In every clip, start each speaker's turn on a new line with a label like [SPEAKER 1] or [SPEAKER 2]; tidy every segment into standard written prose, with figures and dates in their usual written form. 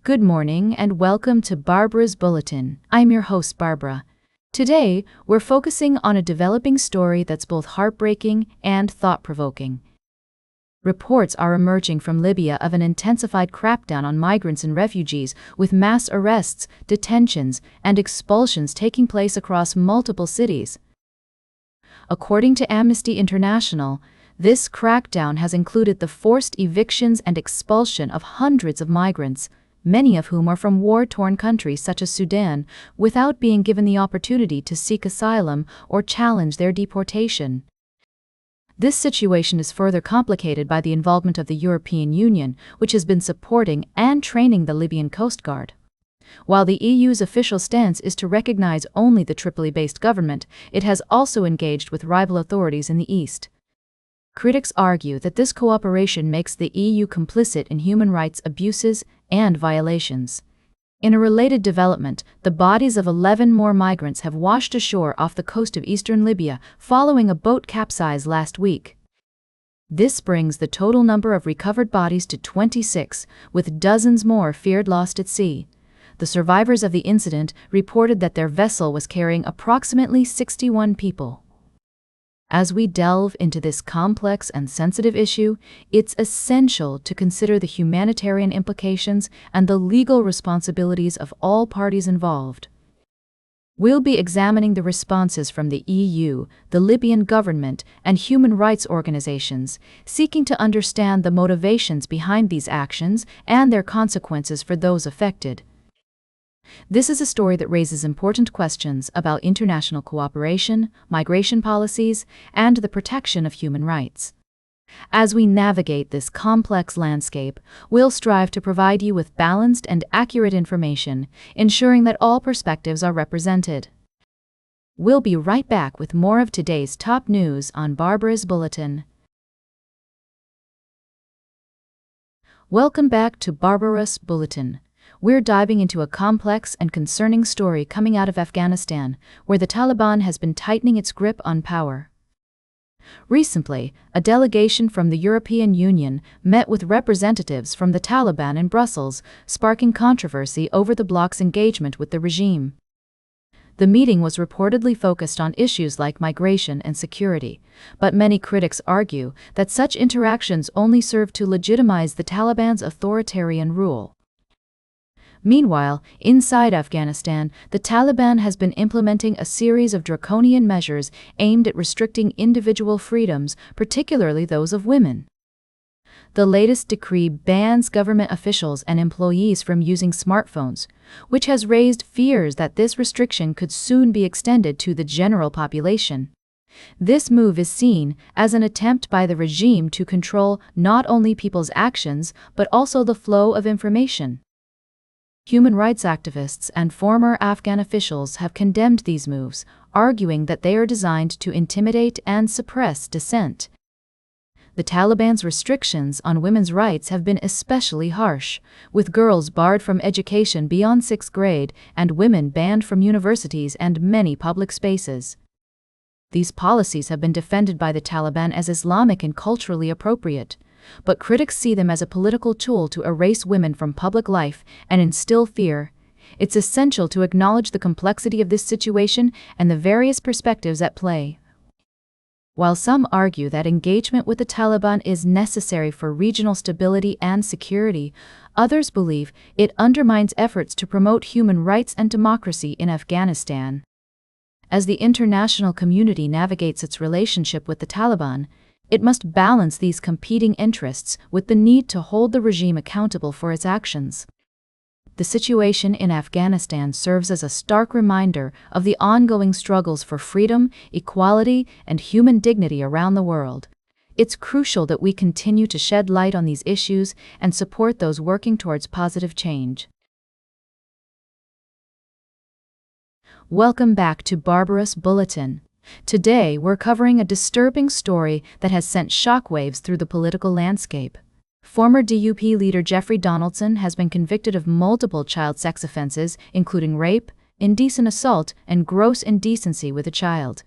[SPEAKER 1] Good morning and welcome to Barbara's Bulletin. I'm your host, Barbara. Today, we're focusing on a developing story that's both heartbreaking and thought-provoking. Reports are emerging from Libya of an intensified crackdown on migrants and refugees, with mass arrests, detentions, and expulsions taking place across multiple cities. According to Amnesty International, this crackdown has included the forced evictions and expulsion of hundreds of migrants, many of whom are from war-torn countries such as Sudan, without being given the opportunity to seek asylum or challenge their deportation. This situation is further complicated by the involvement of the European Union, which has been supporting and training the Libyan Coast Guard. While the EU's official stance is to recognize only the Tripoli-based government, it has also engaged with rival authorities in the east. Critics argue that this cooperation makes the EU complicit in human rights abuses and violations. In a related development, the bodies of 11 more migrants have washed ashore off the coast of eastern Libya following a boat capsize last week. This brings the total number of recovered bodies to 26, with dozens more feared lost at sea. The survivors of the incident reported that their vessel was carrying approximately 61 people. As we delve into this complex and sensitive issue, it's essential to consider the humanitarian implications and the legal responsibilities of all parties involved. We'll be examining the responses from the EU, the Libyan government, and human rights organizations, seeking to understand the motivations behind these actions and their consequences for those affected. This is a story that raises important questions about international cooperation, migration policies, and the protection of human rights. As we navigate this complex landscape, we'll strive to provide you with balanced and accurate information, ensuring that all perspectives are represented. We'll be right back with more of today's top news on Barbara's Bulletin. Welcome back to Barbara's Bulletin. We're diving into a complex and concerning story coming out of Afghanistan, where the Taliban has been tightening its grip on power. Recently, a delegation from the European Union met with representatives from the Taliban in Brussels, sparking controversy over the bloc's engagement with the regime. The meeting was reportedly focused on issues like migration and security, but many critics argue that such interactions only serve to legitimize the Taliban's authoritarian rule. Meanwhile, inside Afghanistan, the Taliban has been implementing a series of draconian measures aimed at restricting individual freedoms, particularly those of women. The latest decree bans government officials and employees from using smartphones, which has raised fears that this restriction could soon be extended to the general population. This move is seen as an attempt by the regime to control not only people's actions but also the flow of information. Human rights activists and former Afghan officials have condemned these moves, arguing that they are designed to intimidate and suppress dissent. The Taliban's restrictions on women's rights have been especially harsh, with girls barred from education beyond 6th grade and women banned from universities and many public spaces. These policies have been defended by the Taliban as Islamic and culturally appropriate, but critics see them as a political tool to erase women from public life and instill fear. It's essential to acknowledge the complexity of this situation and the various perspectives at play. While some argue that engagement with the Taliban is necessary for regional stability and security, others believe it undermines efforts to promote human rights and democracy in Afghanistan. As the international community navigates its relationship with the Taliban, it must balance these competing interests with the need to hold the regime accountable for its actions. The situation in Afghanistan serves as a stark reminder of the ongoing struggles for freedom, equality, and human dignity around the world. It's crucial that we continue to shed light on these issues and support those working towards positive change. Welcome back to Barbara's Bulletin. Today, we're covering a disturbing story that has sent shockwaves through the political landscape. Former DUP leader Jeffrey Donaldson has been convicted of multiple child sex offenses, including rape, indecent assault, and gross indecency with a child.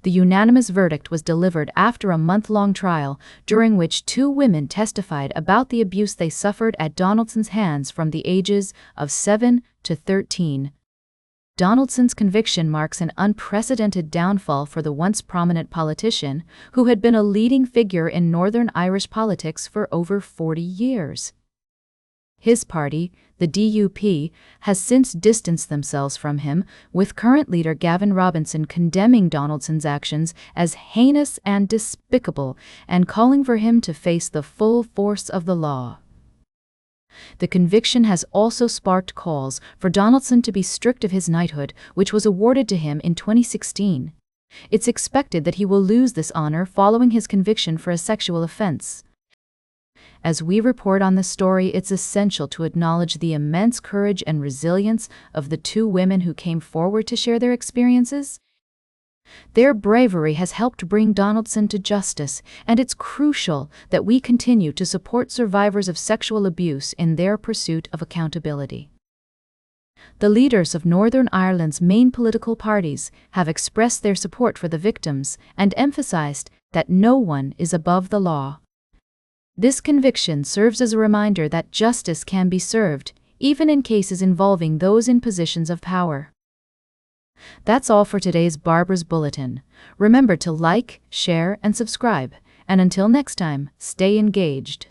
[SPEAKER 1] The unanimous verdict was delivered after a month-long trial, during which 2 women testified about the abuse they suffered at Donaldson's hands from the ages of 7 to 13. Donaldson's conviction marks an unprecedented downfall for the once prominent politician, who had been a leading figure in Northern Irish politics for over 40 years. His party, the DUP, has since distanced themselves from him, with current leader Gavin Robinson condemning Donaldson's actions as heinous and despicable and calling for him to face the full force of the law. The conviction has also sparked calls for Donaldson to be stripped of his knighthood, which was awarded to him in 2016. It's expected that he will lose this honor following his conviction for a sexual offense. As we report on the story, it's essential to acknowledge the immense courage and resilience of the 2 women who came forward to share their experiences. Their bravery has helped bring Donaldson to justice, and it's crucial that we continue to support survivors of sexual abuse in their pursuit of accountability. The leaders of Northern Ireland's main political parties have expressed their support for the victims and emphasized that no one is above the law. This conviction serves as a reminder that justice can be served, even in cases involving those in positions of power. That's all for today's Barbara's Bulletin. Remember to like, share, and subscribe. And until next time, stay engaged.